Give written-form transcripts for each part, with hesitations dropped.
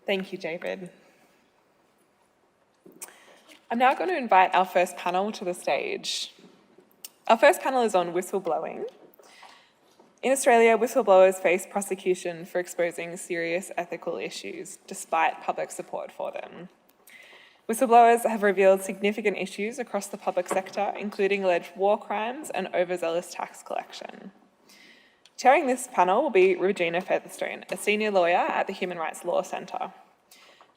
Thank you, David. I'm now going to invite our first panel to the stage. Our first panel is on whistleblowing. In Australia, whistleblowers face prosecution for exposing serious ethical issues, despite public support for them. Whistleblowers have revealed significant issues across the public sector, including alleged war crimes and overzealous tax collection. Chairing this panel will be Regina Featherstone, a senior lawyer at the Human Rights Law Centre.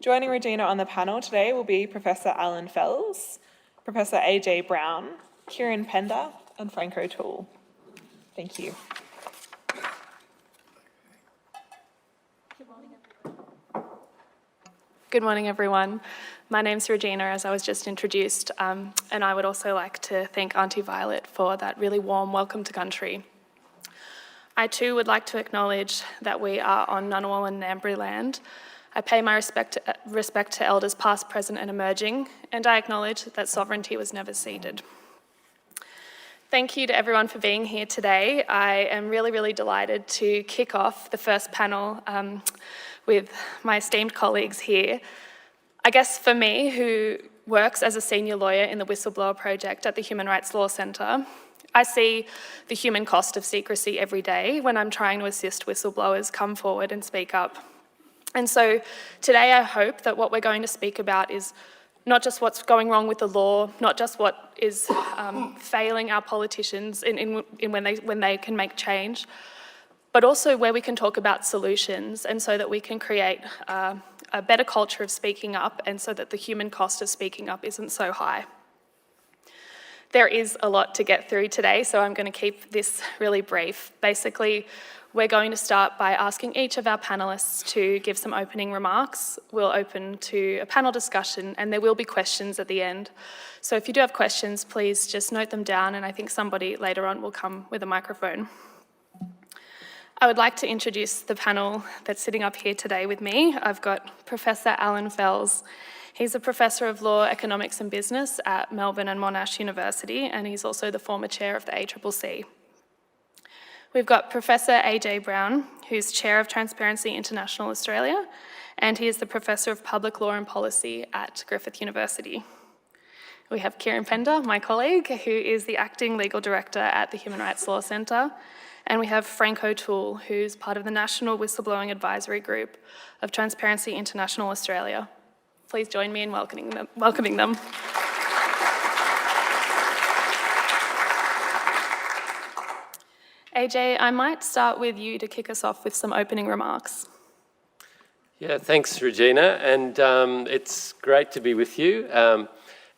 Joining Regina on the panel today will be Professor Allan Fels, Professor AJ Brown, Kieran Pender, and Frank O'Toole. Thank you. Good morning, everyone. My name's Regina, as I was just introduced, and I would also like to thank Auntie Violet for that really warm welcome to country. I too would like to acknowledge that we are on Ngunnawal and Ngambri land. I pay my respect to elders past, present and emerging, and I acknowledge that sovereignty was never ceded. Thank you to everyone for being here today. I am really delighted to kick off the first panel with my esteemed colleagues here. I guess for me, who works as a senior lawyer in the Whistleblower Project at the Human Rights Law Centre, I see the human cost of secrecy every day when I'm trying to assist whistleblowers come forward and speak up. And so today I hope that what we're going to speak about is not just what's going wrong with the law, not just what is failing our politicians in when they can make change, but also where we can talk about solutions, and so that we can create a better culture of speaking up, and so that the human cost of speaking up isn't so high. There is a lot to get through today, so I'm going to keep this really brief. Basically, we're going to start by asking each of our panellists to give some opening remarks. We'll open to a panel discussion, and there will be questions at the end. So if you do have questions, please just note them down, and I think somebody later on will come with a microphone. I would like to introduce the panel that's sitting up here today with me. I've got Professor Allan Fels. He's a Professor of Law, Economics and Business at Melbourne and Monash University, and he's also the former chair of the ACCC. We've got Professor AJ Brown, who's Chair of Transparency International Australia, and he is the Professor of Public Law and Policy at Griffith University. We have Kieran Pender, my colleague, who is the Acting Legal Director at the Human Rights Law Centre, and we have Frank O'Toole, who's part of the National Whistleblowing Advisory Group of Transparency International Australia. Please join me in welcoming them. AJ, I might start with you to kick us off with some opening remarks. Yeah, thanks, Regina, and it's great to be with you.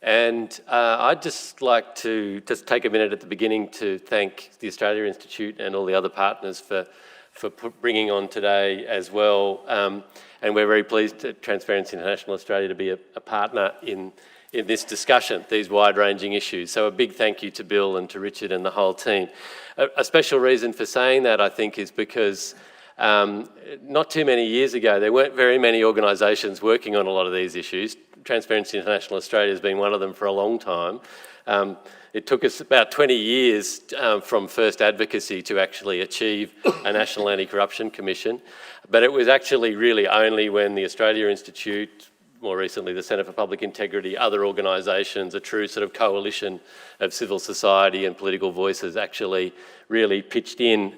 I'd just like to take a minute at the beginning to thank the Australia Institute and all the other partners for bringing on today as well. And we're very pleased at Transparency International Australia to be a partner in this discussion, these wide-ranging issues. So a big thank you to Bill and to Richard and the whole team. A special reason for saying that, I think, is because not too many years ago, there weren't very many organisations working on a lot of these issues. Transparency International Australia has been one of them for a long time. It took us about 20 years from first advocacy to actually achieve a National Anti-Corruption Commission. But it was actually really only when the Australia Institute, more recently the Centre for Public Integrity, other organisations, a true sort of coalition of civil society and political voices actually really pitched in,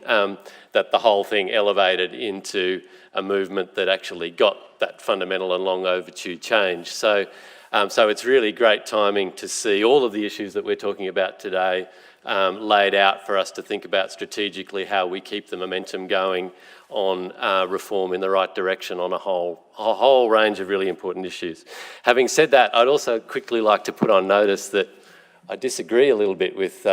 that the whole thing elevated into a movement that actually got that fundamental and long overdue change. So it's really great timing to see all of the issues that we're talking about today laid out for us to think about strategically how we keep the momentum going on reform in the right direction on a whole range of really important issues. Having said that, I'd also quickly like to put on notice that I disagree a little bit with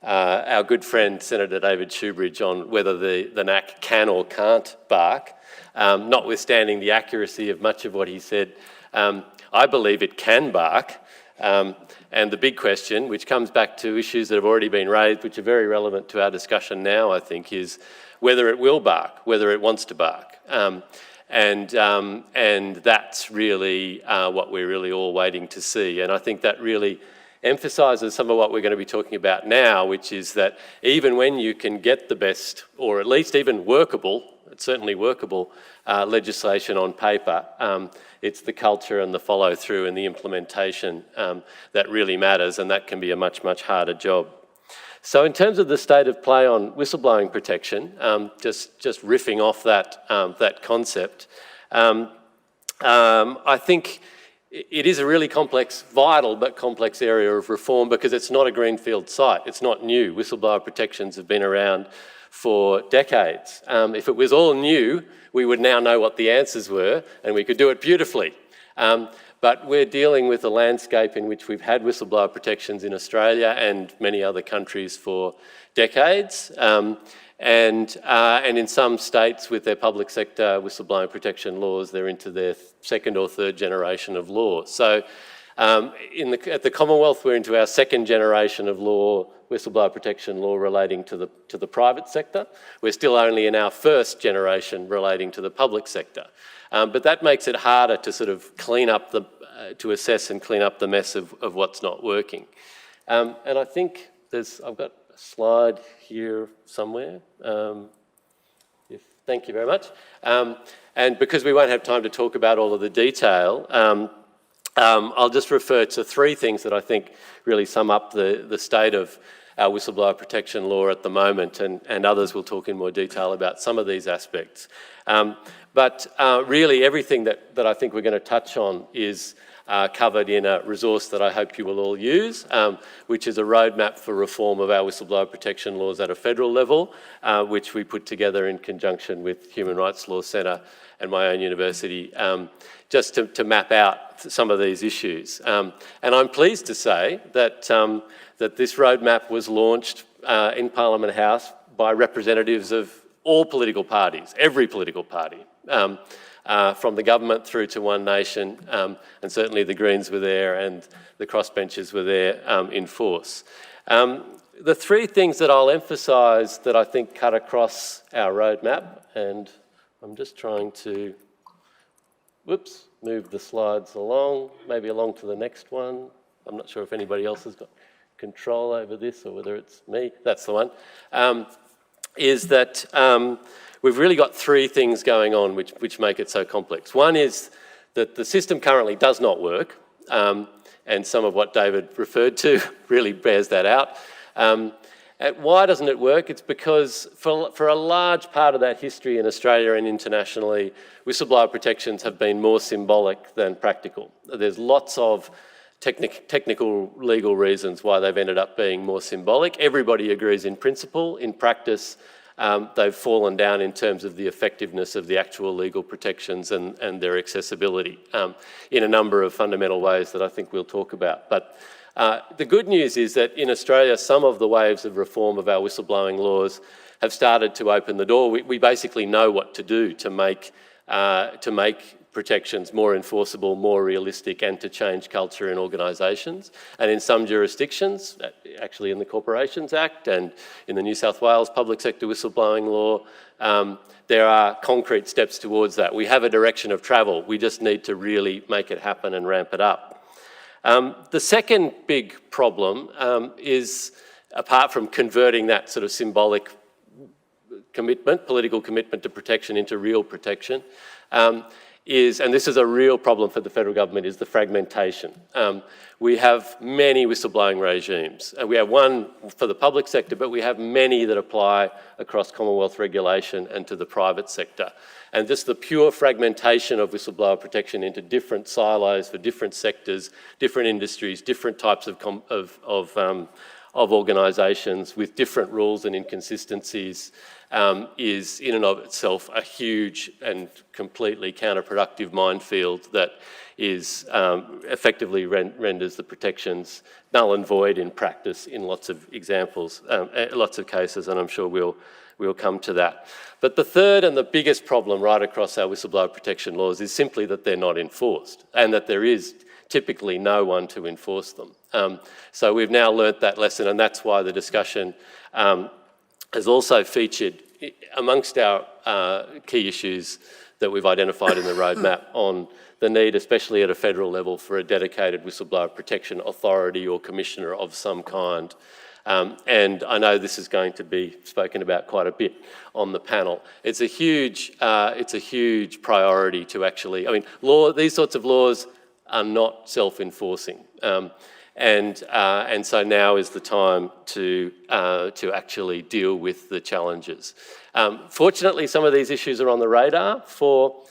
our good friend Senator David Shoebridge on whether the NAC can or can't bark, notwithstanding the accuracy of much of what he said. I believe it can bark, and the big question, which comes back to issues that have already been raised, which are very relevant to our discussion now, I think, is whether it will bark, whether it wants to bark. And that's really what we're really all waiting to see. And I think that really emphasises some of what we're going to be talking about now, which is that even when you can get the best, or at least even workable, it's certainly workable legislation on paper. It's the culture and the follow-through and the implementation that really matters, and that can be a much, much harder job. So in terms of the state of play on whistleblowing protection, just riffing off that concept, I think it is a really complex, vital but complex area of reform because it's not a greenfield site. It's not new. Whistleblower protections have been around for decades. If it was all new, we would now know what the answers were and we could do it beautifully. But we're dealing with a landscape in which we've had whistleblower protections in Australia and many other countries for decades. And in some states with their public sector whistleblowing protection laws, they're into their second or third generation of law. So at the Commonwealth, we're into our second generation of law, whistleblower protection law relating to the private sector. We're still only in our first generation relating to the public sector. But that makes it harder to sort of to assess and clean up the mess of what's not working. And I think I've got a slide here somewhere. Thank you very much. And because we won't have time to talk about all of the detail, I'll just refer to three things that I think really sum up the state of our whistleblower protection law at the moment, and others will talk in more detail about some of these aspects. But really everything that I think we're going to touch on is covered in a resource that I hope you will all use, which is a roadmap for reform of our whistleblower protection laws at a federal level, which we put together in conjunction with Human Rights Law Centre and my own university, just to map out some of these issues. And I'm pleased to say that this roadmap was launched in Parliament House by representatives of all political parties, every political party, from the government through to One Nation, and certainly the Greens were there and the crossbenchers were there in force. The three things that I'll emphasise that I think cut across our roadmap, and I'm just trying to, move the slides along, maybe along to the next one. I'm not sure if anybody else has got control over this or whether it's me. That's the one. Is that we've really got three things going on which make it so complex. One is that the system currently does not work, and some of what David referred to really bears that out. Why doesn't it work? It's because for a large part of that history in Australia and internationally, whistleblower protections have been more symbolic than practical. There's lots of technical legal reasons why they've ended up being more symbolic. Everybody agrees in principle. In practice, they've fallen down in terms of the effectiveness of the actual legal protections and their accessibility in a number of fundamental ways that I think we'll talk about. But the good news is that in Australia, some of the waves of reform of our whistleblowing laws have started to open the door. We basically know what to do to make protections more enforceable, more realistic, and to change culture in organisations. And in some jurisdictions, actually in the Corporations Act and in the New South Wales public sector whistleblowing law, there are concrete steps towards that. We have a direction of travel. We just need to really make it happen and ramp it up. The second big problem is, apart from converting that sort of symbolic commitment, political commitment to protection into real protection, and this is a real problem for the federal government, is the fragmentation. We have many whistleblowing regimes. We have one for the public sector, but we have many that apply across Commonwealth regulation and to the private sector. And just the pure fragmentation of whistleblower protection into different silos for different sectors, different industries, different types of organisations with different rules and inconsistencies is in and of itself a huge and completely counterproductive minefield that is effectively renders the protections null and void in practice in lots of examples, lots of cases, and I'm sure we'll come to that. But the third and the biggest problem right across our whistleblower protection laws is simply that they're not enforced and that there is typically no one to enforce them. So we've now learnt that lesson, and that's why the discussion has also featured amongst our key issues that we've identified in the roadmap on the need, especially at a federal level, for a dedicated whistleblower protection authority or commissioner of some kind. And I know this is going to be spoken about quite a bit on the panel. It's a huge priority to actually, I mean, these sorts of laws are not self-enforcing. And so now is the time to actually deal with the challenges. Fortunately, some of these issues are on the radar for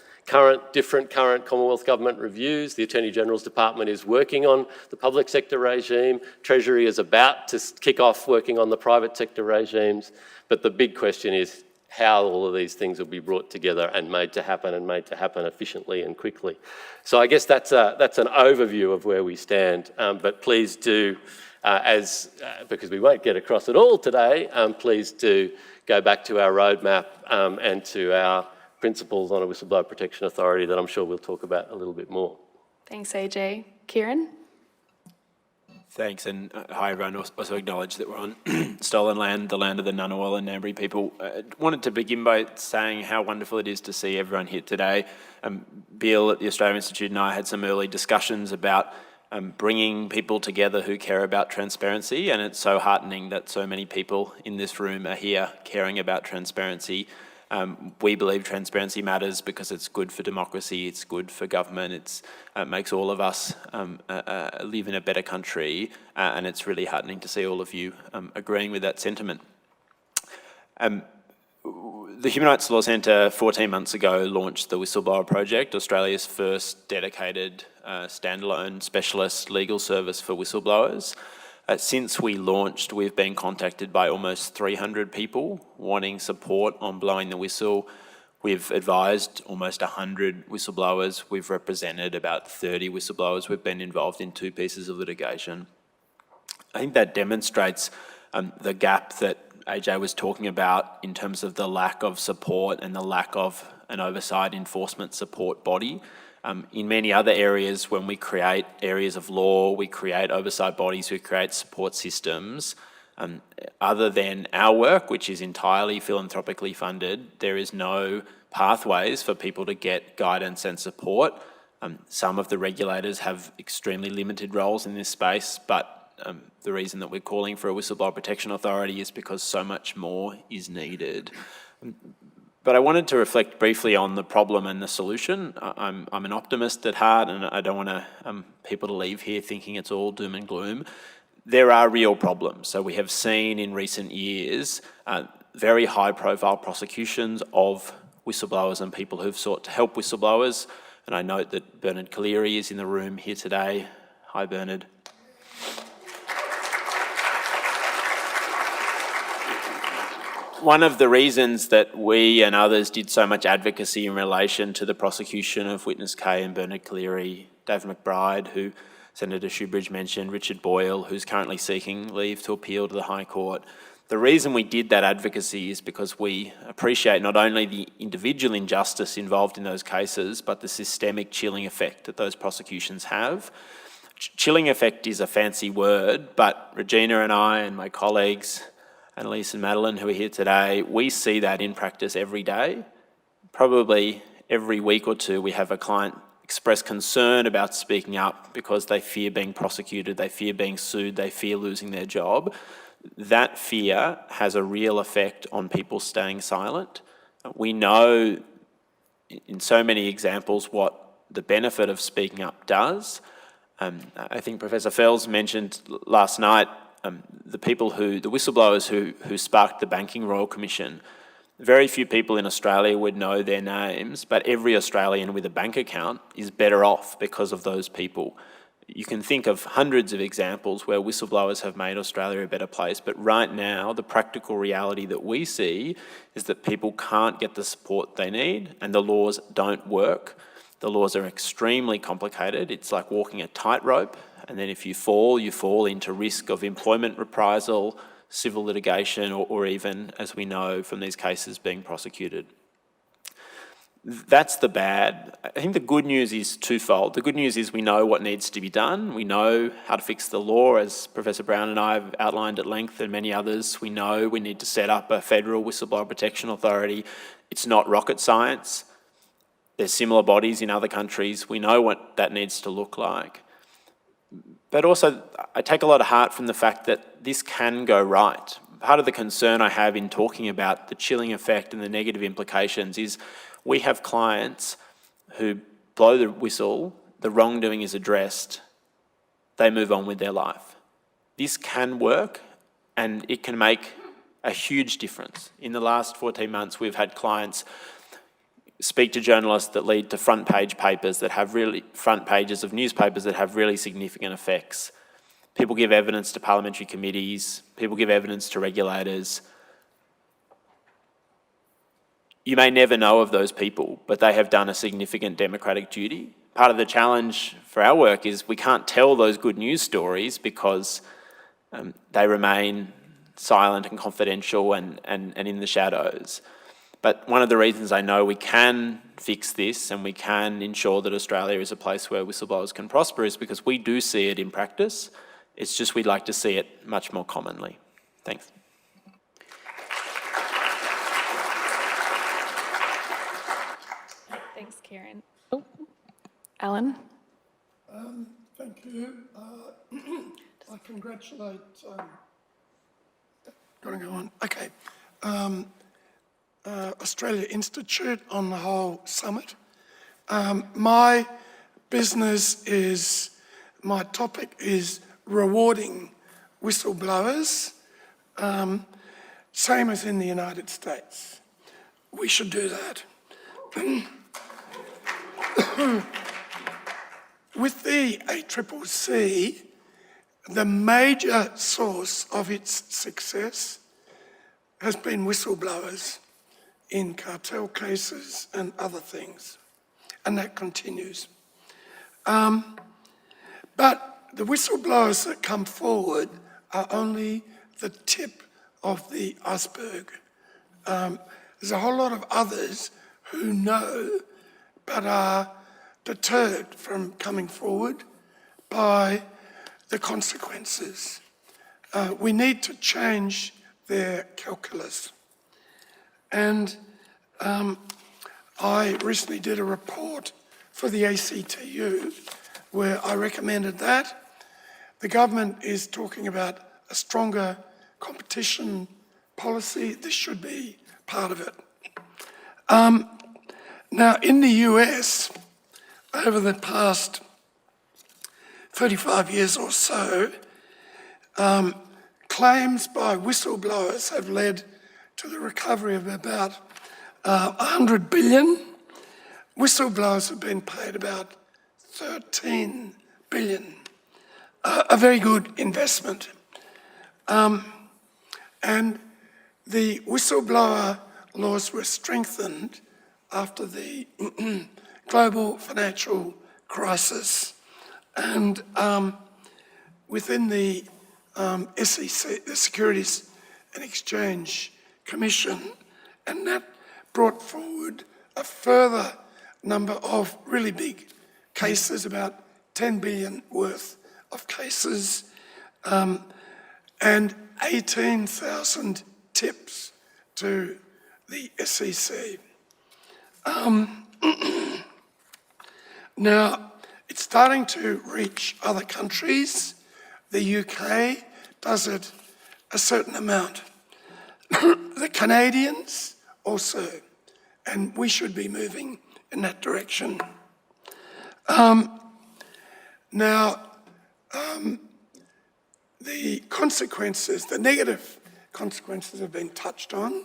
different current Commonwealth Government reviews. The Attorney General's Department is working on the public sector regime. Treasury is about to kick off working on the private sector regimes. But the big question is how all of these things will be brought together and made to happen efficiently and quickly. So I guess that's an overview of where we stand. But please do, because we won't get across it all today, please do go back to our roadmap and to our principles on a Whistleblower Protection Authority that I'm sure we'll talk about a little bit more. Thanks, AJ. Kieran? Thanks, and hi everyone. Also acknowledge that we're on stolen land, the land of the Ngunnawal and Ngambri people. Wanted to begin by saying how wonderful it is to see everyone here today. Bill at the Australian Institute and I had some early discussions about bringing people together who care about transparency, and it's so heartening that so many people in this room are here caring about transparency. We believe transparency matters because it's good for democracy, it's good for government, it makes all of us live in a better country, and it's really heartening to see all of you agreeing with that sentiment. The Human Rights Law Centre 14 months ago launched the Whistleblower Project, Australia's first dedicated standalone specialist legal service for whistleblowers. Since we launched, we've been contacted by almost 300 people wanting support on blowing the whistle. We've advised almost 100 whistleblowers. We've represented about 30 whistleblowers. We've been involved in 2 pieces of litigation. I think that demonstrates the gap that AJ was talking about in terms of the lack of support and the lack of an oversight enforcement support body. In many other areas, when we create areas of law, we create oversight bodies, we create support systems. Other than our work, which is entirely philanthropically funded, there is no pathways for people to get guidance and support. Some of the regulators have extremely limited roles in this space, but the reason that we're calling for a Whistleblower Protection Authority is because so much more is needed. But I wanted to reflect briefly on the problem and the solution. I'm an optimist at heart, and I don't want people to leave here thinking it's all doom and gloom. There are real problems. So we have seen in recent years very high-profile prosecutions of whistleblowers and people who've sought to help whistleblowers. And I note that Bernard Cleary is in the room here today. Hi, Bernard. One of the reasons that we and others did so much advocacy in relation to the prosecution of Witness K and Bernard Cleary, Dave McBride, who Senator Shoebridge mentioned, Richard Boyle, who's currently seeking leave to appeal to the High Court. The reason we did that advocacy is because we appreciate not only the individual injustice involved in those cases, but the systemic chilling effect that those prosecutions have. Chilling effect is a fancy word, but Regina and I and my colleagues, Annalise and Madeline, who are here today, we see that in practice every day. Probably every week or two we have a client express concern about speaking up because they fear being prosecuted, they fear being sued, they fear losing their job. That fear has a real effect on people staying silent. We know in so many examples what the benefit of speaking up does. I think Professor Fels mentioned last night the whistleblowers who sparked the Banking Royal Commission. Very few people in Australia would know their names, but every Australian with a bank account is better off because of those people. You can think of hundreds of examples where whistleblowers have made Australia a better place, but right now the practical reality that we see is that people can't get the support they need and the laws don't work. The laws are extremely complicated. It's like walking a tightrope. And then if you fall into risk of employment reprisal, civil litigation, or even, as we know from these cases, being prosecuted. That's the bad. I think the good news is twofold. The good news is we know what needs to be done. We know how to fix the law, as Professor Brown and I have outlined at length, and many others. We know we need to set up a federal Whistleblower Protection Authority. It's not rocket science. There's similar bodies in other countries. We know what that needs to look like. But also, I take a lot of heart from the fact that this can go right. Part of the concern I have in talking about the chilling effect and the negative implications is we have clients who blow the whistle, the wrongdoing is addressed, they move on with their life. This can work and it can make a huge difference. In the last 14 months, we've had clients speak to journalists that lead to front pages of newspapers that have really significant effects. People give evidence to parliamentary committees, people give evidence to regulators. You may never know of those people, but they have done a significant democratic duty. Part of the challenge for our work is we can't tell those good news stories because they remain silent and confidential and in the shadows. But one of the reasons I know we can fix this and we can ensure that Australia is a place where whistleblowers can prosper is because we do see it in practice. It's just we'd like to see it much more commonly. Thanks. Thanks, Kieran. Oh, Allan? Thank you. I congratulate... gotta go on. Okay. Australia Institute on the whole summit. My topic is rewarding whistleblowers, same as in the United States. We should do that. With the ACCC, the major source of its success has been whistleblowers in cartel cases and other things, and that continues. But the whistleblowers that come forward are only the tip of the iceberg. There's a whole lot of others who know but are deterred from coming forward by the consequences. We need to change their calculus. And I recently did a report for the ACTU where I recommended that. The government is talking about a stronger competition policy. This should be part of it. Now, in the US, over the past 35 years or so, claims by whistleblowers have led to the recovery of about 100 billion. Whistleblowers have been paid about 13 billion. A very good investment. And the whistleblower laws were strengthened after the global financial crisis. And within the SEC, the Securities and Exchange Commission, and that brought forward a further number of really big cases, about 10 billion worth of cases, and 18,000 tips to the SEC. Now, it's starting to reach other countries. The UK does it a certain amount. The Canadians also, and we should be moving in that direction. The consequences, the negative consequences have been touched on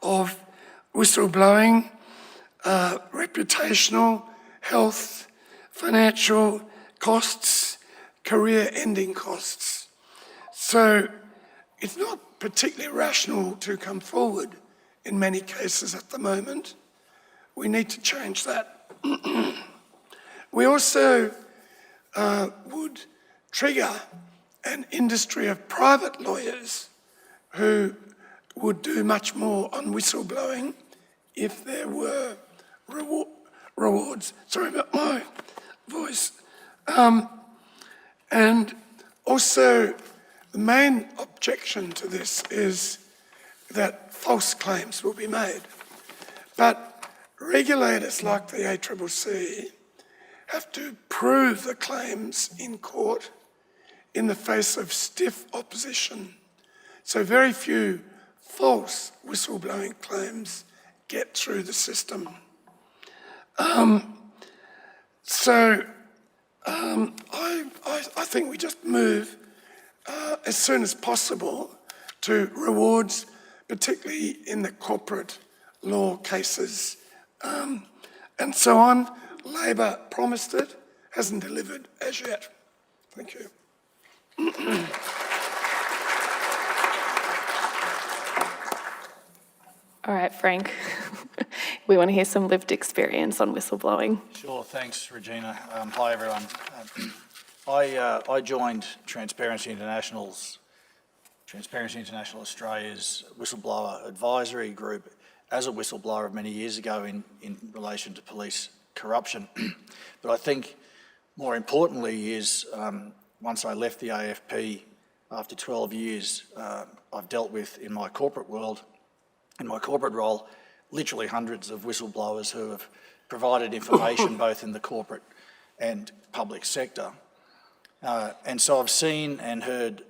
of whistleblowing, reputational, health, financial costs, career-ending costs. So it's not particularly rational to come forward in many cases at the moment. We need to change that. We also would trigger an industry of private lawyers who would do much more on whistleblowing if there were rewards. Sorry about my voice. And also, the main objection to this is that false claims will be made. But regulators like the ACCC have to prove the claims in court. in the face of stiff opposition. So very few false whistleblowing claims get through the system. I think we just move as soon as possible to rewards, particularly in the corporate law cases and so on. Labor promised it, hasn't delivered as yet. Thank you. All right, Frank, we want to hear some lived experience on whistleblowing. Sure, thanks, Regina. Hi, everyone. I joined Transparency International Australia's whistleblower advisory group as a whistleblower many years ago in relation to police corruption. But I think more importantly is once I left the AFP after 12 years, I've dealt with in my corporate world, in my corporate role, literally hundreds of whistleblowers who have provided information both in the corporate and public sector. And so I've seen and heard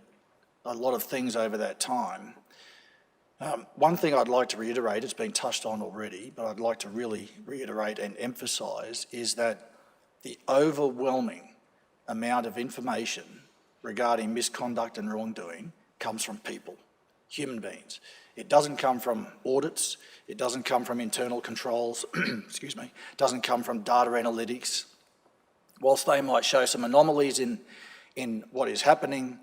a lot of things over that time. One thing I'd like to reiterate, it's been touched on already, but I'd like to really reiterate and emphasise is that the overwhelming amount of information regarding misconduct and wrongdoing comes from people, human beings. It doesn't come from audits, it doesn't come from internal controls, excuse me, it doesn't come from data analytics. Whilst they might show some anomalies in what is happening,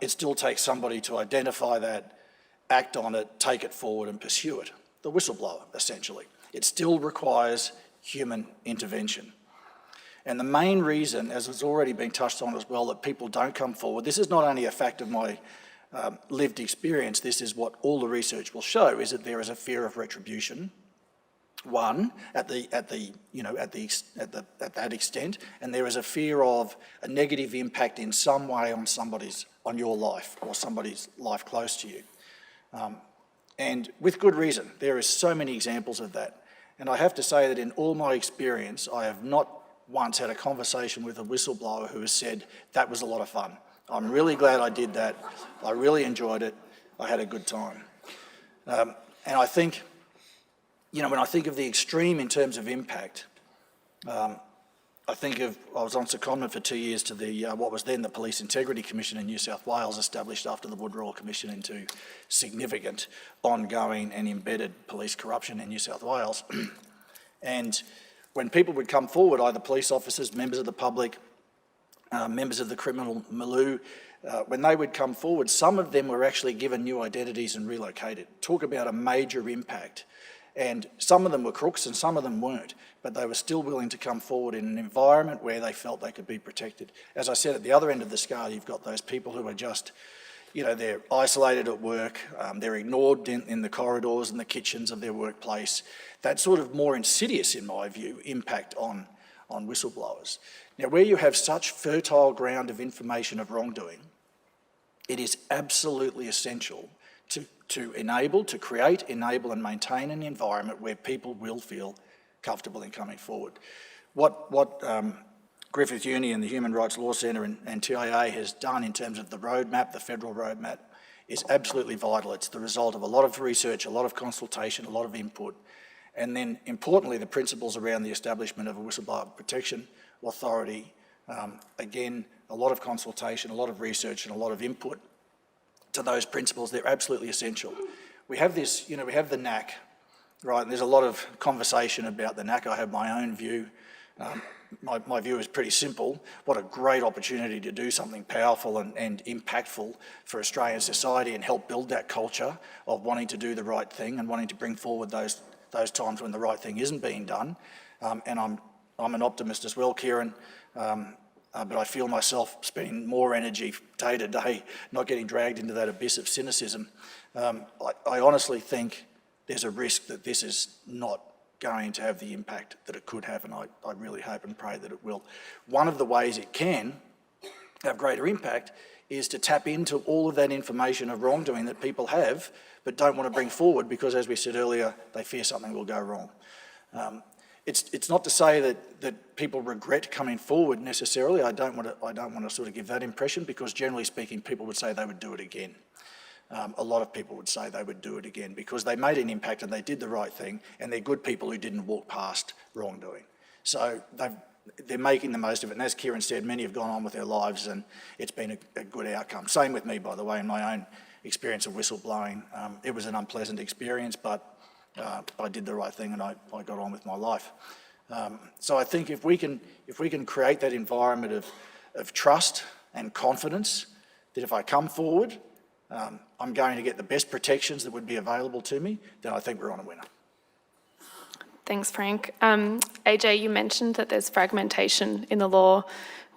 it still takes somebody to identify that, act on it, take it forward and pursue it. The whistleblower, essentially. It still requires human intervention. And the main reason, as has already been touched on as well, that people don't come forward, this is not only a fact of my lived experience, this is what all the research will show, is that there is a fear of retribution, one, at that extent, and there is a fear of a negative impact in some way on your life or somebody's life close to you. And with good reason, there is so many examples of that. And I have to say that in all my experience, I have not once had a conversation with a whistleblower who has said, that was a lot of fun. I'm really glad I did that. I really enjoyed it. I had a good time. And I think, when I think of the extreme in terms of impact, I was on secondment for 2 years to the what was then the Police Integrity Commission in New South Wales, established after the Wood Royal Commission into significant, ongoing and embedded police corruption in New South Wales. And when people would come forward, either police officers, members of the public, members of the criminal milieu, when they would come forward, some of them were actually given new identities and relocated. Talk about a major impact. And some of them were crooks and some of them weren't, but they were still willing to come forward in an environment where they felt they could be protected. As I said, at the other end of the scale, you've got those people who are just, they're isolated at work, they're ignored in the corridors and the kitchens of their workplace. That sort of more insidious, in my view, impact on whistleblowers. Now, where you have such fertile ground of information of wrongdoing, it is absolutely essential to create, enable and maintain an environment where people will feel comfortable in coming forward. What Griffith Uni and the Human Rights Law Centre and TIA has done in terms of the roadmap, the federal roadmap, is absolutely vital. It's the result of a lot of research, a lot of consultation, a lot of input, and then importantly the principles around the establishment of a whistleblower protection authority. Again, a lot of consultation, a lot of research and a lot of input to those principles. They're absolutely essential. We have this, we have the NAC, right? And there's a lot of conversation about the NAC. I have my own view. My view is pretty simple. What a great opportunity to do something powerful and impactful for Australian society and help build that culture of wanting to do the right thing and wanting to bring forward those times when the right thing isn't being done. And I'm an optimist as well, Kieran. But I feel myself spending more energy day to day, not getting dragged into that abyss of cynicism. I honestly think there's a risk that this is not going to have the impact that it could have, and I really hope and pray that it will. One of the ways it can have greater impact is to tap into all of that information of wrongdoing that people have, but don't want to bring forward because, as we said earlier, they fear something will go wrong. it's not to say that people regret coming forward necessarily. I don't want to sort of give that impression, because generally speaking, people would say they would do it again. A lot of people would say they would do it again because they made an impact and they did the right thing, and they're good people who didn't walk past wrongdoing. So they're making the most of it, and as Kieran said, many have gone on with their lives and it's been a good outcome. Same with me, by the way, in my own experience of whistleblowing. It was an unpleasant experience, but I did the right thing and I got on with my life. So I think if we can create that environment of trust and confidence, that if I come forward, I'm going to get the best protections that would be available to me, then I think we're on a winner. Thanks, Frank. AJ, you mentioned that there's fragmentation in the law.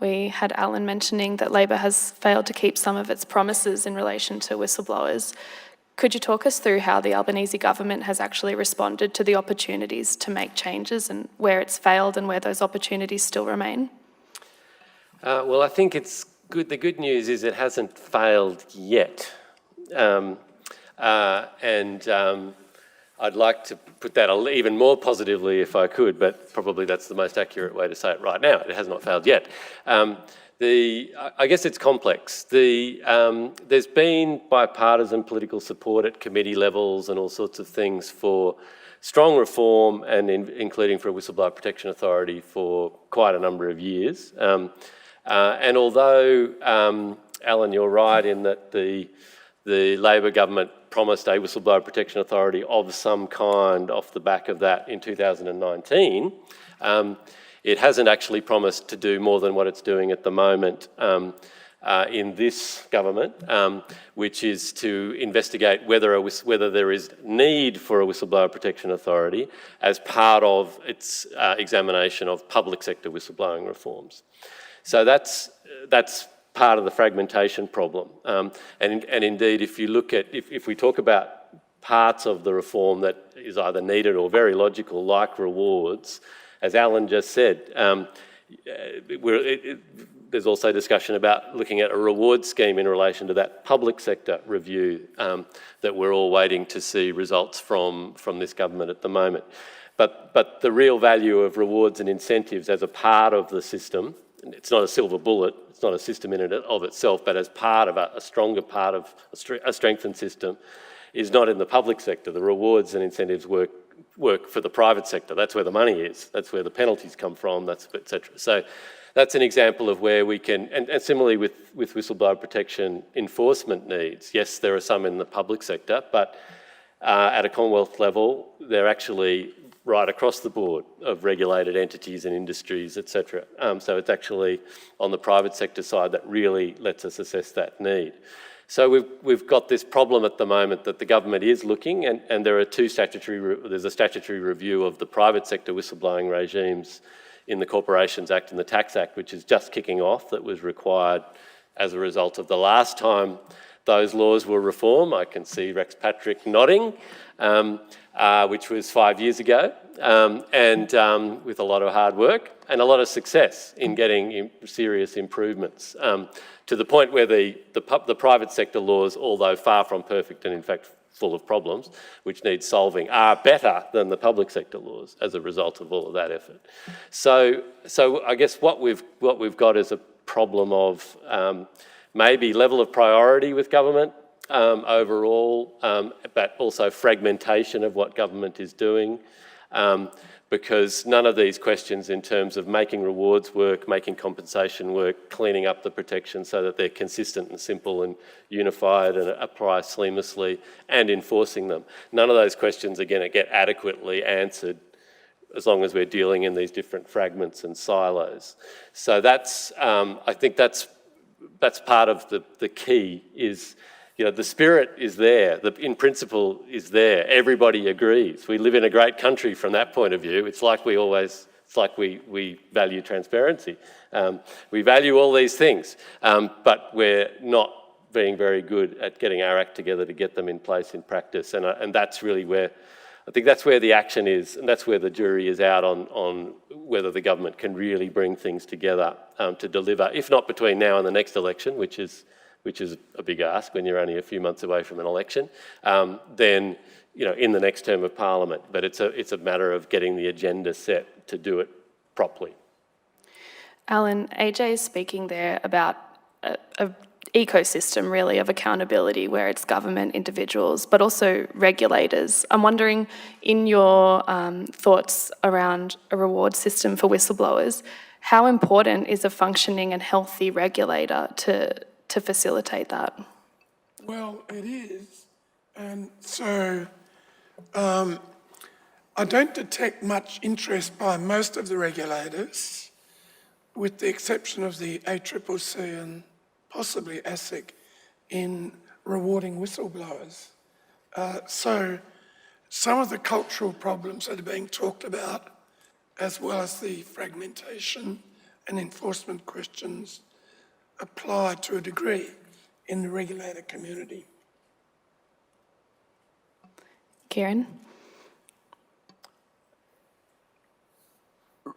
We had Allan mentioning that Labor has failed to keep some of its promises in relation to whistleblowers. Could you talk us through how the Albanese government has actually responded to the opportunities to make changes, and where it's failed and where those opportunities still remain? Well, I think it's good. The good news is it hasn't failed yet. I'd like to put that even more positively if I could, but probably that's the most accurate way to say it right now. It has not failed yet. I guess it's complex. There's been bipartisan political support at committee levels and all sorts of things for strong reform, and including for a Whistleblower Protection Authority for quite a number of years. And although, Allan, you're right in that the Labor government promised a Whistleblower Protection Authority of some kind off the back of that in 2019, it hasn't actually promised to do more than what it's doing at the moment in this government, which is to investigate whether there is need for a Whistleblower Protection Authority as part of its examination of public sector whistleblowing reforms. So that's part of the fragmentation problem. And indeed, if you look at, if we talk about parts of the reform that is either needed or very logical, like rewards, as Allan just said, there's also discussion about looking at a reward scheme in relation to that public sector review that we're all waiting to see results from this government at the moment. But the real value of rewards and incentives as a part of the system, it's not a silver bullet, it's not a system in and of itself, but as part of a stronger part of a strengthened system, is not in the public sector. The rewards and incentives work for the private sector. That's where the money is. That's where the penalties come from, etc. So that's an example of where we can, and similarly with whistleblower protection enforcement needs. Yes, there are some in the public sector, but at a Commonwealth level, they're actually right across the board of regulated entities and industries, etc. So it's actually on the private sector side that really lets us assess that need. So we've got this problem at the moment that the government is looking, and there are there's a statutory review of the private sector whistleblowing regimes in the Corporations Act and the Tax Act, which is just kicking off, that was required as a result of the last time those laws were reformed. I can see Rex Patrick nodding, which was 5 years ago, and with a lot of hard work and a lot of success in getting serious improvements, to the point where the private sector laws, although far from perfect and in fact full of problems, which need solving, are better than the public sector laws as a result of all of that effort. So I guess what we've got is a problem of maybe level of priority with government overall, but also fragmentation of what government is doing, because none of these questions in terms of making rewards work, making compensation work, cleaning up the protection so that they're consistent and simple and unified and apply seamlessly, and enforcing them. None of those questions are going to get adequately answered as long as we're dealing in these different fragments and silos. So that's, I think that's part of the key is, you know, the spirit is there, in principle is there, everybody agrees. We live in a great country from that point of view. It's like we value transparency. We value all these things, but we're not being very good at getting our act together to get them in place in practice. And that's really where, I think that's where the action is, and that's where the jury is out on whether the government can really bring things together to deliver, if not between now and the next election, which is a big ask when you're only a few months away from an election, then in the next term of Parliament. But it's a matter of getting the agenda set to do it properly. Allan, AJ is speaking there about a ecosystem really of accountability where it's government, individuals, but also regulators. I'm wondering, in your thoughts around a reward system for whistleblowers, how important is a functioning and healthy regulator to facilitate that? Well, it is. And so I don't detect much interest by most of the regulators, with the exception of the ACCC and possibly ASIC, in rewarding whistleblowers. So some of the cultural problems that are being talked about, as well as the fragmentation and enforcement questions, apply to a degree in the regulator community. Kieran?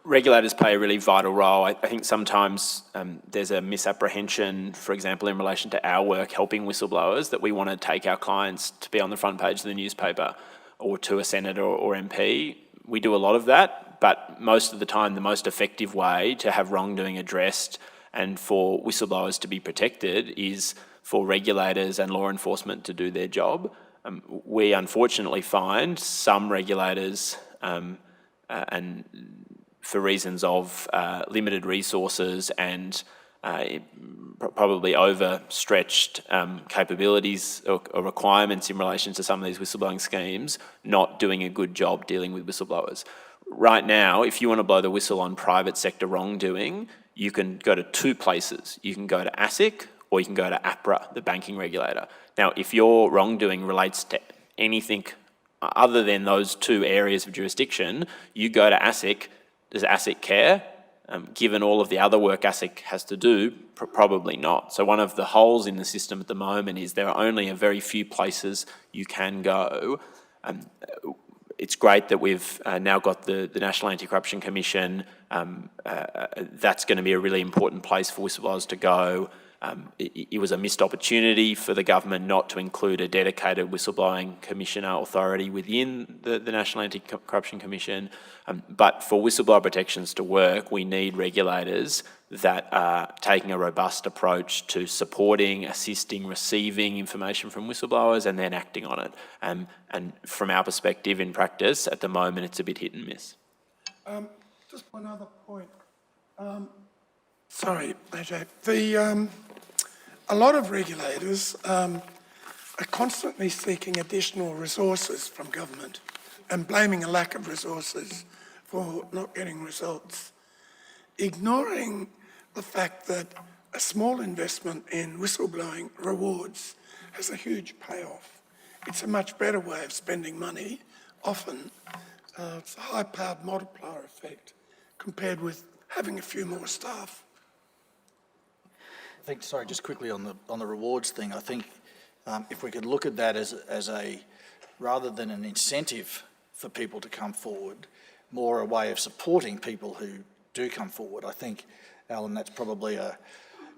Regulators play a really vital role. I think sometimes there's a misapprehension, for example, in relation to our work helping whistleblowers, that we want to take our clients to be on the front page of the newspaper or to a senator or MP. We do a lot of that, but most of the time the most effective way to have wrongdoing addressed and for whistleblowers to be protected is for regulators and law enforcement to do their job. We unfortunately find some regulators, and for reasons of limited resources and probably overstretched capabilities or requirements in relation to some of these whistleblowing schemes, not doing a good job dealing with whistleblowers. Right now, if you want to blow the whistle on private sector wrongdoing, you can go to two places. You can go to ASIC or you can go to APRA, the banking regulator. Now, if your wrongdoing relates to anything other than those two areas of jurisdiction, you go to ASIC. Does ASIC care? Given all of the other work ASIC has to do, probably not. So one of the holes in the system at the moment is there are only a very few places you can go. It's great that we've now got the National Anti-Corruption Commission. That's going to be a really important place for whistleblowers to go. It was a missed opportunity for the government not to include a dedicated whistleblowing commissioner authority within the National Anti-Corruption Commission. But for whistleblower protections to work, we need regulators that are taking a robust approach to supporting, assisting, receiving information from whistleblowers and then acting on it. And from our perspective in practice, at the moment, it's a bit hit and miss. Just one other point. Sorry, AJ. A lot of regulators are constantly seeking additional resources from government and blaming a lack of resources for not getting results, ignoring the fact that a small investment in whistleblowing rewards has a huge payoff. It's a much better way of spending money. Often, it's a high-powered multiplier effect compared with having a few more staff. I think, sorry, just quickly on the rewards thing, I think if we could look at that as a, rather than an incentive for people to come forward, more a way of supporting people who do come forward. I think, Allan, that's probably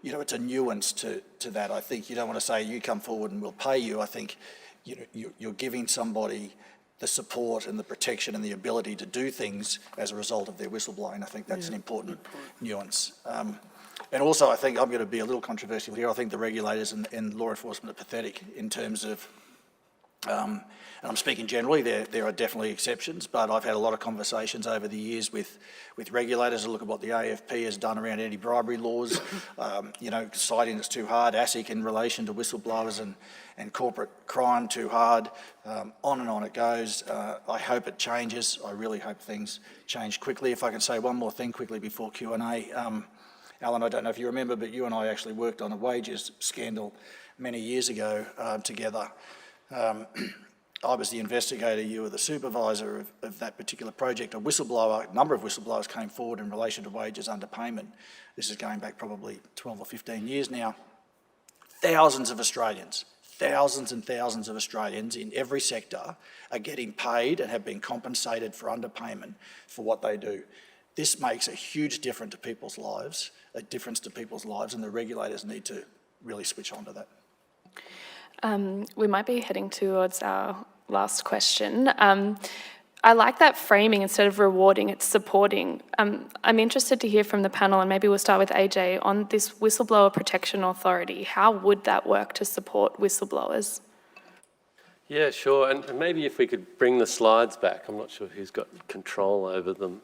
it's a nuance to that. I think you don't want to say you come forward and we'll pay you. I think you're giving somebody the support and the protection and the ability to do things as a result of their whistleblowing. I think that's an important nuance. And also, I think I'm going to be a little controversial here. I think the regulators and law enforcement are pathetic in terms of, and I'm speaking generally, there are definitely exceptions, but I've had a lot of conversations over the years with regulators to look at what the AFP has done around anti-bribery laws, citing it's too hard, ASIC in relation to whistleblowers and corporate crime too hard, on and on it goes. I hope it changes. I really hope things change quickly. If I can say one more thing quickly before Q&A. Allan, I don't know if you remember, but you and I actually worked on a wages scandal many years ago together. I was the investigator, you were the supervisor of that particular project. A number of whistleblowers came forward in relation to wages underpayment. This is going back probably 12 or 15 years now. Thousands and thousands of Australians in every sector are getting paid and have been compensated for underpayment for what they do. This makes a huge difference to people's lives, and the regulators need to really switch on to that. We might be heading towards our last question. I like that framing. Instead of rewarding, it's supporting. I'm interested to hear from the panel, and maybe we'll start with AJ, on this Whistleblower Protection Authority. How would that work to support whistleblowers? Yeah, sure. And maybe if we could bring the slides back, I'm not sure who's got control over them,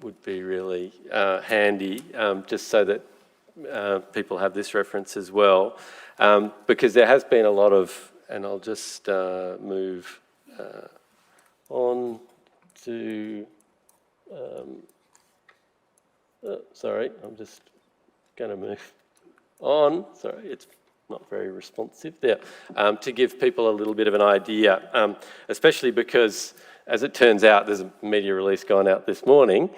would be really handy, just so that people have this reference as well. Because there has been a lot of, and I'll just move on to, sorry, I'm just going to move on. Sorry, it's not very responsive there. To give people a little bit of an idea, especially because, as it turns out, there's a media release going out this morning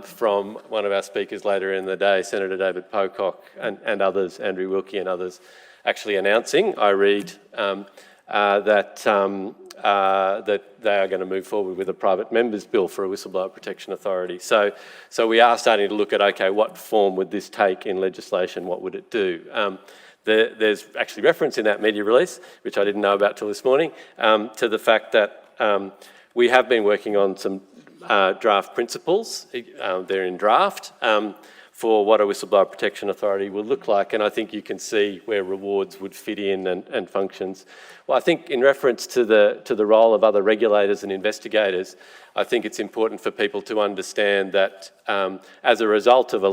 from one of our speakers later in the day, Senator David Pocock and others, Andrew Wilkie and others, actually announcing, I read, that they are going to move forward with a private members bill for a Whistleblower Protection Authority. So we are starting to look at, okay, what form would this take in legislation? What would it do? There's actually reference in that media release, which I didn't know about till this morning, to the fact that we have been working on some draft principles. They're in draft for what a Whistleblower Protection Authority will look like, and I think you can see where rewards would fit in and functions. Well, I think in reference to the role of other regulators and investigators, I think it's important for people to understand that as a result of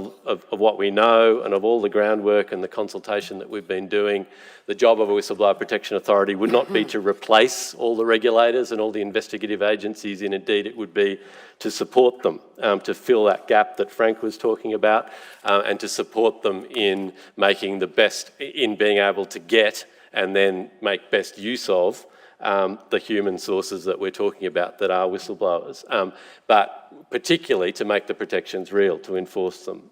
what we know and of all the groundwork and the consultation that we've been doing, the job of a Whistleblower Protection Authority would not be to replace all the regulators and all the investigative agencies, and indeed it would be to support them, to fill that gap that Frank was talking about, and to support them in making the best, in being able to get and then make best use of the human sources that we're talking about that are whistleblowers, but particularly to make the protections real, to enforce them,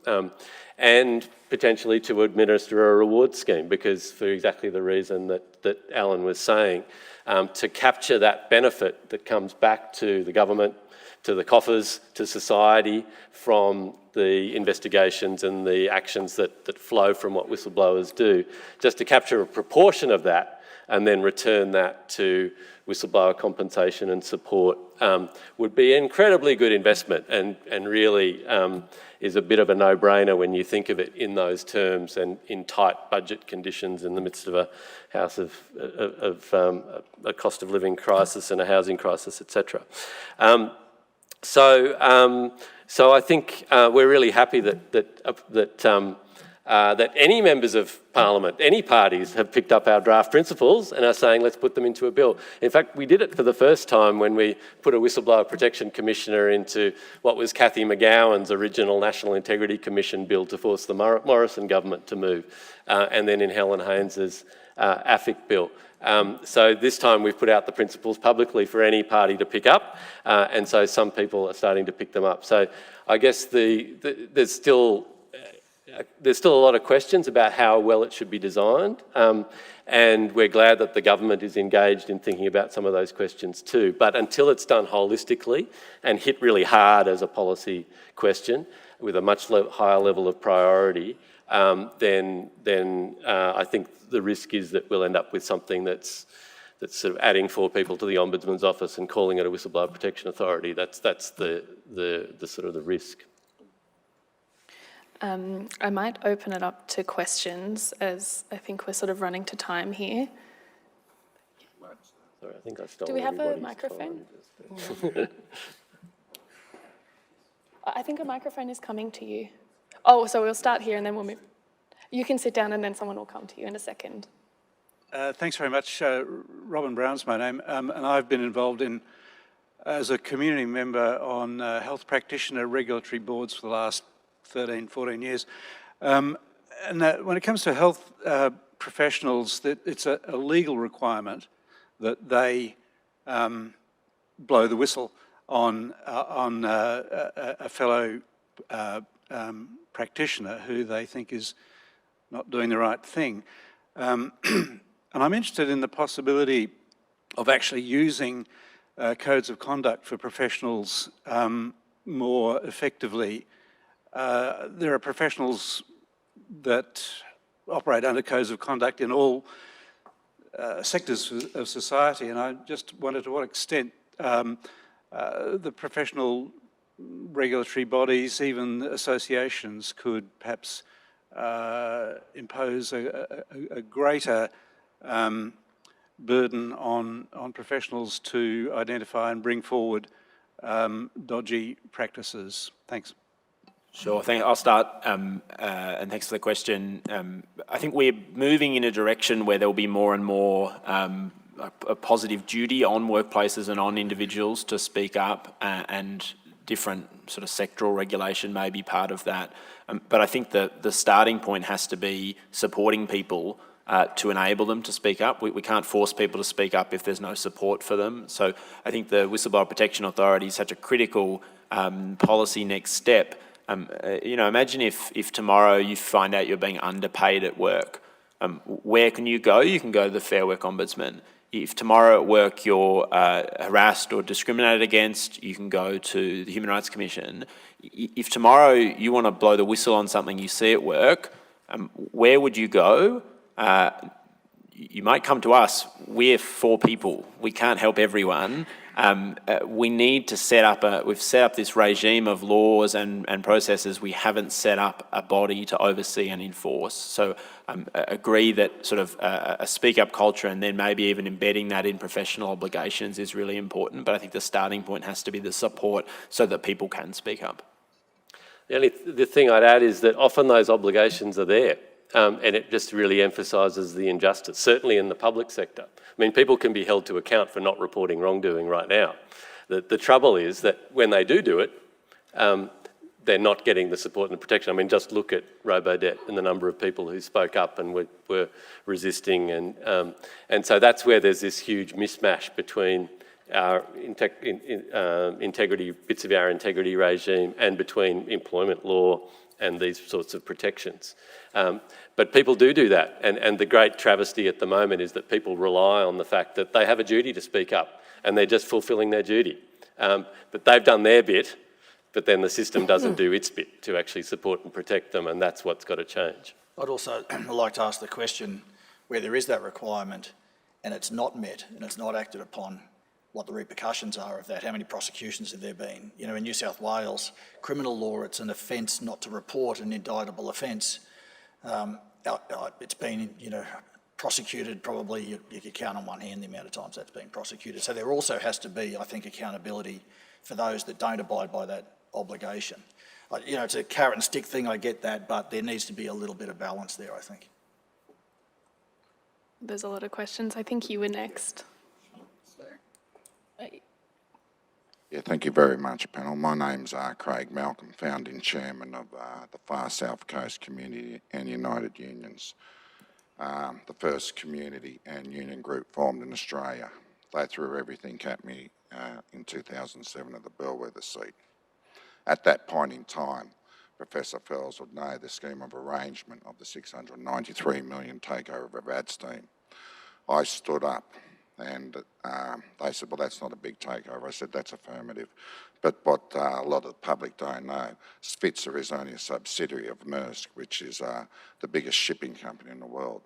and potentially to administer a reward scheme, because for exactly the reason that Allan was saying, to capture that benefit that comes back to the government, to the coffers, to society from the investigations and the actions that flow from what whistleblowers do, just to capture a proportion of that and then return that to whistleblower compensation and support would be an incredibly good investment, and really is a bit of a no-brainer when you think of it in those terms and in tight budget conditions in the midst of a house of a cost of living crisis and a housing crisis, etc. So I think we're really happy that any members of Parliament, any parties, have picked up our draft principles and are saying, let's put them into a bill. In fact, we did it for the first time when we put a Whistleblower Protection Commissioner into what was Cathy McGowan's original National Integrity Commission bill to force the Morrison government to move, and then in Helen Haynes's AFIC bill. So this time we've put out the principles publicly for any party to pick up, and so some people are starting to pick them up. So I guess there's still a lot of questions about how well it should be designed, and we're glad that the government is engaged in thinking about some of those questions too. But until it's done holistically and hit really hard as a policy question with a much higher level of priority, then I think the risk is that we'll end up with something that's sort of adding 4 people to the Ombudsman's office and calling it a Whistleblower Protection Authority. That's the sort of the risk. I might open it up to questions, as I think we're sort of running to time here. Sorry, I think I stole. Do we have a everybody's microphone? time. I think a microphone is coming to you. Oh, so we'll start here and then we'll move. You can sit down and then someone will come to you in a second. Thanks very much. Robin Brown's my name, and I've been involved as a community member on health practitioner regulatory boards for the last 13, 14 years. And when it comes to health professionals, it's a legal requirement that they blow the whistle on a fellow practitioner who they think is not doing the right thing. And I'm interested in the possibility of actually using codes of conduct for professionals more effectively. There are professionals that operate under codes of conduct in all sectors of society, and I just wondered to what extent the professional regulatory bodies, even associations, could perhaps impose a greater burden on professionals to identify and bring forward dodgy practices. Thanks. Sure, I'll start, and thanks for the question. I think we're moving in a direction where there'll be more and more a positive duty on workplaces and on individuals to speak up, and different sort of sectoral regulation may be part of that. But I think the starting point has to be supporting people to enable them to speak up. We can't force people to speak up if there's no support for them. So I think the Whistleblower Protection Authority is such a critical policy next step. Imagine if tomorrow you find out you're being underpaid at work. Where can you go? You can go to the Fair Work Ombudsman. If tomorrow at work you're harassed or discriminated against, you can go to the Human Rights Commission. If tomorrow you want to blow the whistle on something you see at work, where would you go? You might come to us. We're for people. We can't help everyone. We need to set up we've set up this regime of laws and processes. We haven't set up a body to oversee and enforce. So agree that sort of a speak-up culture, and then maybe even embedding that in professional obligations, is really important. But I think the starting point has to be the support so that people can speak up. The thing I'd add is that often those obligations are there. And it just really emphasises the injustice, certainly in the public sector. I mean, people can be held to account for not reporting wrongdoing right now. The trouble is that when they do it, they're not getting the support and the protection. I mean, just look at Robodebt and the number of people who spoke up and were resisting. And so that's where there's this huge mismatch between our integrity, bits of our integrity regime, and between employment law and these sorts of protections. But people do that, and the great travesty at the moment is that people rely on the fact that they have a duty to speak up, and they're just fulfilling their duty. But they've done their bit, but then the system doesn't do its bit to actually support and protect them, and that's what's got to change. I'd also like to ask the question, where there is that requirement and it's not met and it's not acted upon, what the repercussions are of that. How many prosecutions have there been? You know, in New South Wales, criminal law, it's an offence not to report, an indictable offence. It's been, prosecuted probably, you could count on one hand the amount of times that's been prosecuted. So there also has to be, I think, accountability for those that don't abide by that obligation. It's a carrot and stick thing, I get that, but there needs to be a little bit of balance there, I think. There's a lot of questions. I think you were next. Yeah, thank you very much, panel. My name's Craig Malcolm, founding chairman of the Far South Coast Community and United Unions, the first community and union group formed in Australia. They threw everything at me in 2007 at the Bellwether seat. At that point in time, Professor Fels would know the scheme of arrangement of the $693 million takeover of Featherstone. I stood up, and they said, well, that's not a big takeover. I said, that's affirmative. But what a lot of the public don't know, Spitzer is only a subsidiary of Maersk, which is the biggest shipping company in the world.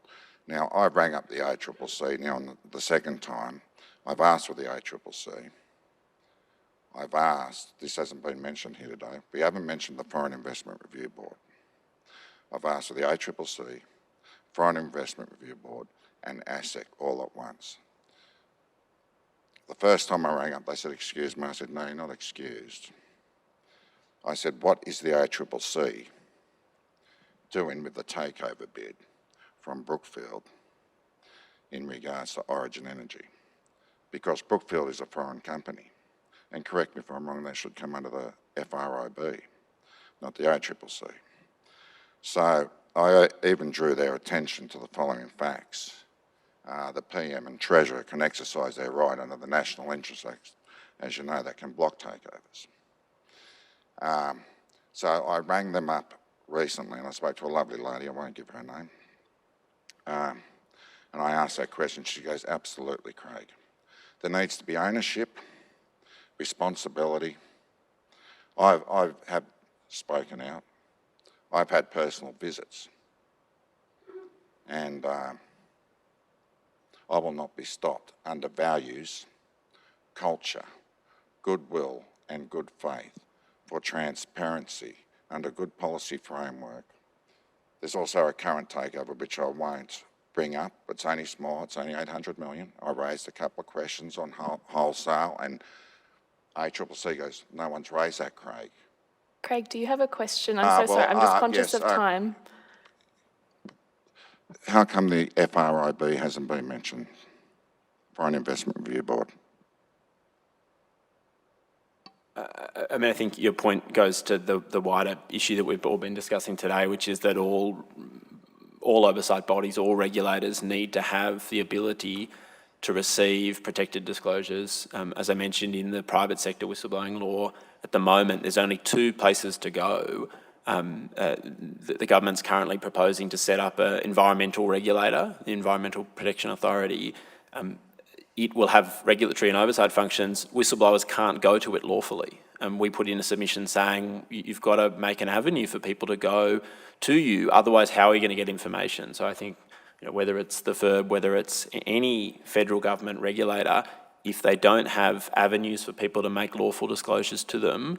Now, I rang up the ACCC. Now, on the second time, I've asked for the ACCC. I've asked, this hasn't been mentioned here today, we haven't mentioned the Foreign Investment Review Board. I've asked for the ACCC, Foreign Investment Review Board, and ASIC all at once. The first time I rang up, they said, excuse me. I said, no, you're not excused. I said, what is the ACCC doing with the takeover bid from Brookfield in regards to Origin Energy? Because Brookfield is a foreign company. And correct me if I'm wrong, they should come under the FROB, not the ACCC. So I even drew their attention to the following facts. The PM and Treasurer can exercise their right under the National Interest Act. As you know, they can block takeovers. So I rang them up recently, and I spoke to a lovely lady, I won't give her name, and I asked that question. She goes, absolutely, Craig. There needs to be ownership, responsibility. I have spoken out. I've had personal visits, and I will not be stopped under values, culture, goodwill and good faith, for transparency under good policy framework. There's also a current takeover which I won't bring up. It's only small, it's only 800 million. I raised a couple of questions on wholesale and ACCC goes, no one's raised that, Craig. Craig, do you have a question? I'm so sorry, I'm just conscious of time. How come the FRIB hasn't been mentioned for an investment review board? I mean, I think your point goes to the wider issue that we've all been discussing today, which is that all oversight bodies, all regulators need to have the ability to receive protected disclosures. As I mentioned, in the private sector whistleblowing law, at the moment, there's only 2 places to go. The government's currently proposing to set up an environmental regulator, the Environmental Protection Authority. It will have regulatory and oversight functions. Whistleblowers can't go to it lawfully. We put in a submission saying you've got to make an avenue for people to go to you, otherwise how are you going to get information? So I think whether it's the FIRB, whether it's any federal government regulator, if they don't have avenues for people to make lawful disclosures to them,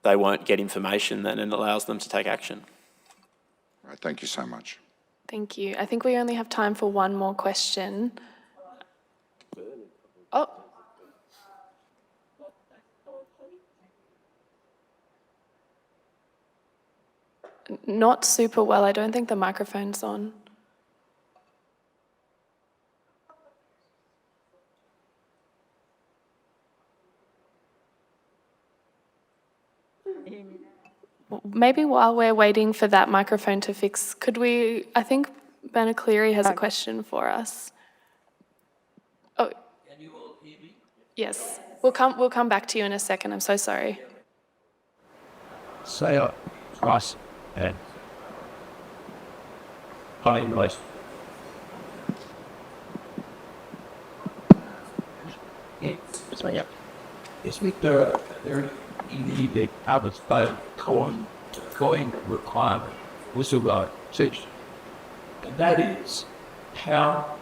they won't get information that allows them to take action. Right, thank you so much. Thank you. I think we only have time for one more question. Oh. Not super well. I don't think the microphone's on. Maybe while we're waiting for that microphone to fix, could we, I think Ben Cleary has a question for us. Oh. Can you all hear me? Yes. We'll come back to you in a second. I'm so sorry. Say price and high invoice. Yes, there indeed the others both coin requirement whistleblower teach. And that is how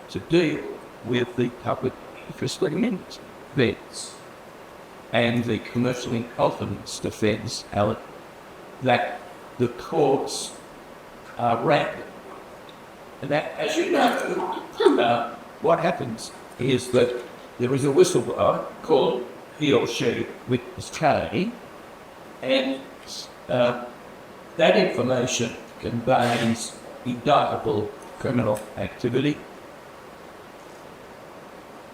to deal with the public interest events and the commercial in confidence defence, Allan, that the courts are rampant. And that, as you know, what happens is that there is a whistleblower called he or she witness K, and that information conveys indictable criminal activity.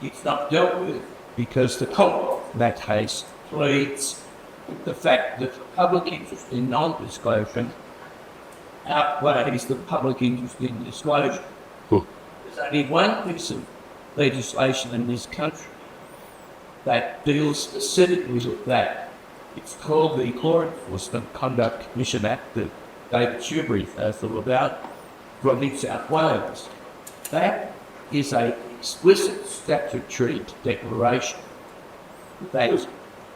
It's not dealt with because the court in that case pleads the fact that the public interest in non-disclosure outweighs the public interest in disclosure. There's only one piece of legislation in this country that deals specifically with that. It's called the Law Enforcement Conduct Commission Act that David Shoebury has all about from New South Wales. That is an explicit statutory declaration that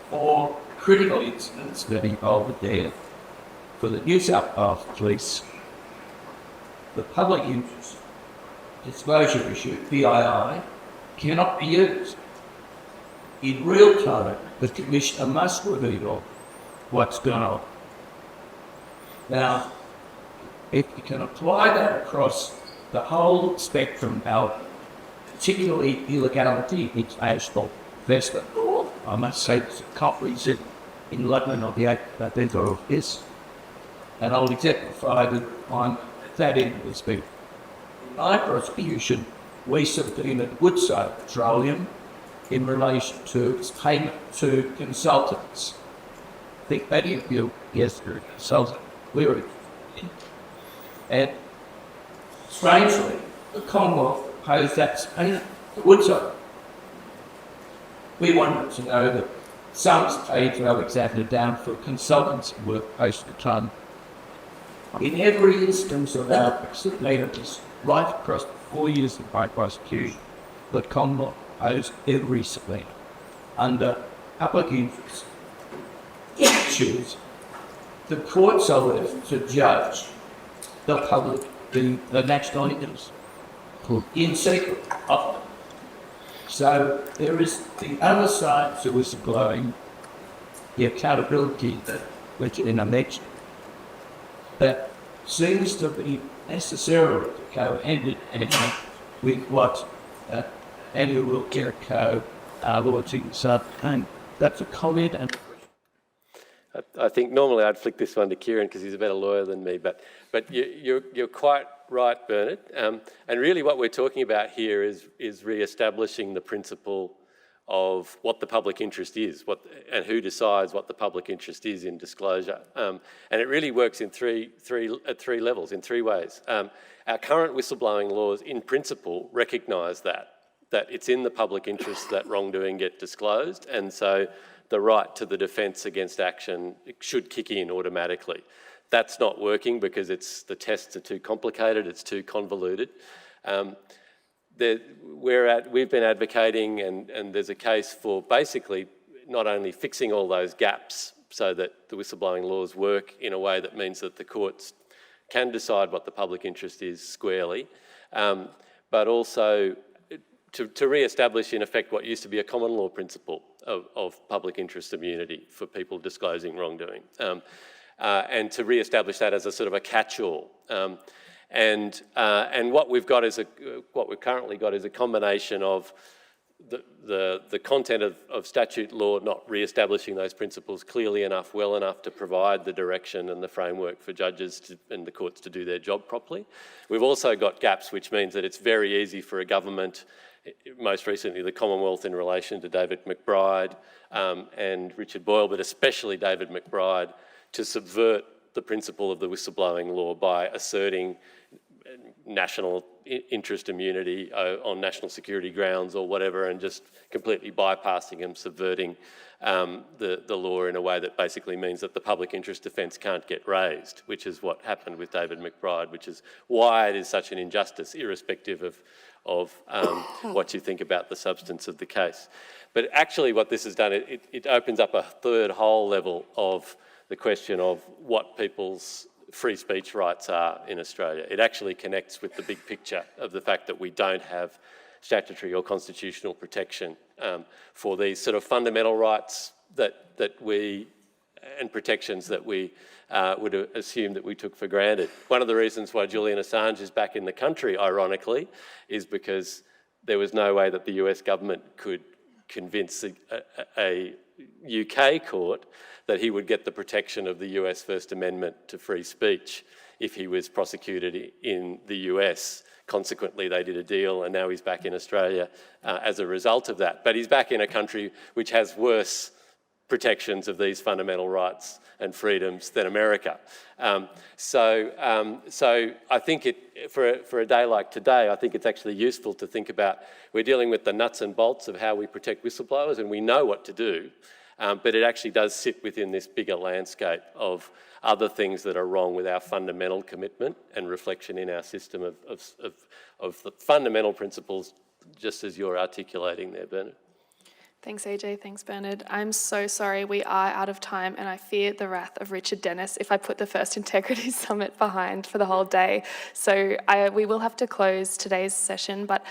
for critical incidents that involve a death, for the New South Wales Police, the public interest disclosure issue, PII, cannot be used. In real time, the Commissioner must reveal what's going on. Now, if you can apply that across the whole spectrum of particularly illegality, international investment law, I must say there's copies in London of the Act that they of this, and I'll exemplify on that end of the spectrum. In my prosecution, we subpoenaed Woodside Petroleum in relation to its payment to consultants. I think many of you, yes, they're consultant, we were in. And strangely, the Commonwealth proposed that subpoena to Woodside. We wanted to know that sums paid to Alexander Down for consultants work post the time. In every instance of our subpoenas, right across the 4 years of my prosecution, the Commonwealth proposed every subpoena under public interest issues. The courts are left to judge the public, the national interest. put in secret often. So there is the other side to whistleblowing, the accountability that Regina mentioned, that seems to be necessarily co-ended with what Andrew will get launching this afternoon. That's a comment. And I think normally I'd flick this one to Kieran because he's a better lawyer than me, but you're quite right, Bernard. And really what we're talking about here is re-establishing the principle of what the public interest is, and who decides what the public interest is in disclosure. And it really works at three levels, in three ways. Our current whistleblowing laws, in principle, recognise that it's in the public interest that wrongdoing get disclosed, and so the right to the defence against action should kick in automatically. That's not working because the tests are too complicated, it's too convoluted. We've been advocating, and there's a case for basically not only fixing all those gaps so that the whistleblowing laws work in a way that means that the courts can decide what the public interest is squarely, but also to re-establish in effect what used to be a common law principle of public interest immunity for people disclosing wrongdoing, and to re-establish that as a sort of a catch-all. And what we've currently got is a combination of the content of statute law not re-establishing those principles clearly enough, well enough to provide the direction and the framework for judges and the courts to do their job properly. We've also got gaps, which means that it's very easy for a government, most recently the Commonwealth in relation to David McBride and Richard Boyle, but especially David McBride, to subvert the principle of the whistleblowing law by asserting national interest immunity on national security grounds or whatever, and just completely bypassing and subverting the law in a way that basically means that the public interest defence can't get raised, which is what happened with David McBride, which is why it is such an injustice, irrespective of what you think about the substance of the case. But actually what this has done, it opens up a third whole level of the question of what people's free speech rights are in Australia. It actually connects with the big picture of the fact that we don't have statutory or constitutional protection for these sort of fundamental rights and protections that we would assume that we took for granted. One of the reasons why Julian Assange is back in the country, ironically, is because there was no way that the US government could convince a UK court that he would get the protection of the US First Amendment to free speech if he was prosecuted in the US. Consequently, they did a deal, and now he's back in Australia as a result of that. But he's back in a country which has worse protections of these fundamental rights and freedoms than America. So I think for a day like today, I think it's actually useful to think about, we're dealing with the nuts and bolts of how we protect whistleblowers, and we know what to do. But it actually does sit within this bigger landscape of other things that are wrong with our fundamental commitment and reflection in our system of the fundamental principles, just as you're articulating there, Bernard. Thanks, AJ. Thanks, Bernard. I'm so sorry we are out of time, and I fear the wrath of Richard Dennis if I put the First Integrity Summit behind for the whole day. So we will have to close today's session, but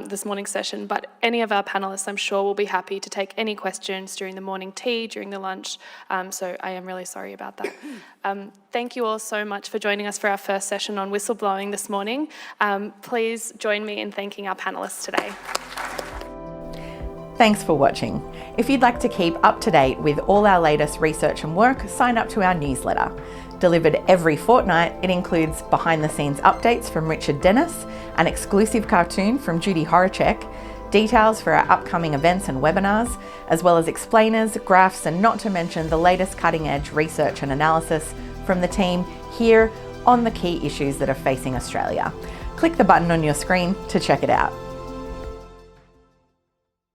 this morning's session. But any of our panelists, I'm sure, will be happy to take any questions during the morning tea, during the lunch. So I am really sorry about that. Thank you all so much for joining us for our first session on whistleblowing this morning. Please join me in thanking our panelists today. Thanks for watching. If you'd like to keep up to date with all our latest research and work, sign up to our newsletter. Delivered every fortnight, it includes behind-the-scenes updates from Richard Dennis, an exclusive cartoon from Judy Horacek, details for our upcoming events and webinars, as well as explainers, graphs, and not to mention the latest cutting-edge research and analysis from the team here on the key issues that are facing Australia. Click the button on your screen to check it out.